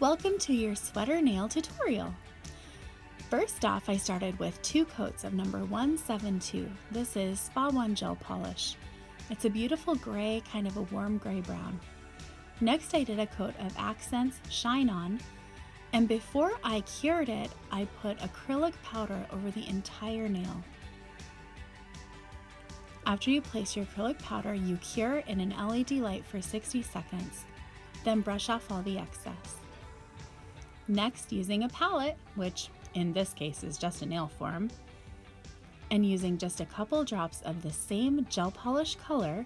Welcome to your sweater nail tutorial. First off, I started with 2 coats of number 172. This is Spa One gel polish. It's a beautiful gray, kind of a warm gray brown. Next, I did a coat of Accents Shine On, and before I cured it, I put acrylic powder over the entire nail. After you place your acrylic powder, you cure in an LED light for 60 seconds, then brush off all the excess. Next, using a palette, which in this case is just a nail form, and using just a couple drops of the same gel polish color,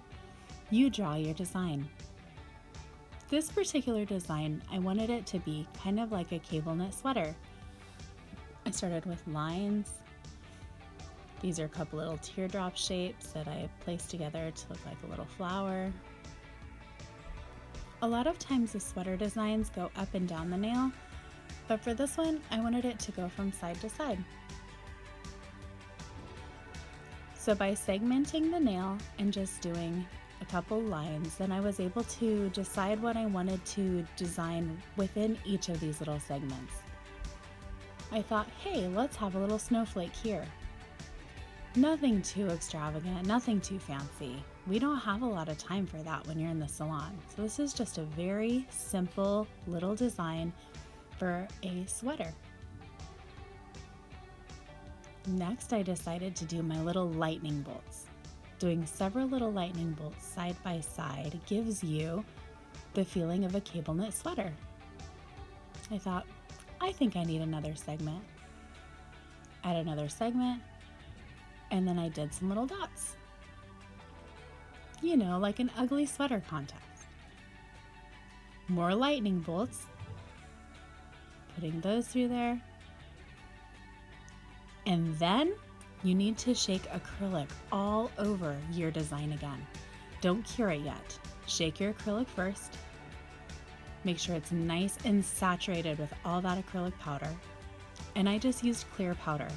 you draw your design. This particular design, I wanted it to be kind of like a cable knit sweater. I started with lines. These are a couple little teardrop shapes that I placed together to look like a little flower. A lot of times the sweater designs go up and down the nail, but for this one, I wanted it to go from side to side. So by segmenting the nail and just doing a couple lines, then I was able to decide what I wanted to design within each of these little segments. I thought, hey, let's have a little snowflake here. Nothing too extravagant, nothing too fancy. We don't have a lot of time for that when you're in the salon. So this is just a very simple little design for a sweater. Next, I decided to do my little lightning bolts. Doing several little lightning bolts side by side gives you the feeling of a cable knit sweater. I thought, I think I need another segment. Add another segment, and then I did some little dots. You know, like an ugly sweater contest. More lightning bolts. Putting those through there. And then you need to shake acrylic all over your design again. Don't cure it yet. Shake your acrylic first. Make sure it's nice and saturated with all that acrylic powder. And I just used clear powder.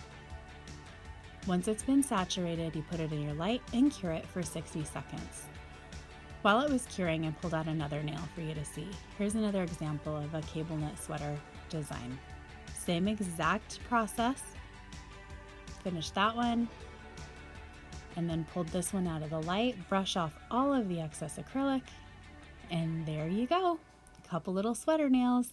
Once it's been saturated, you put it in your light and cure it for 60 seconds. While it was curing, I pulled out another nail for you to see. Here's another example of a cable knit sweater design. Same exact process. Finished that one, and then pulled this one out of the light, brush off all of the excess acrylic, and there you go. A couple little sweater nails.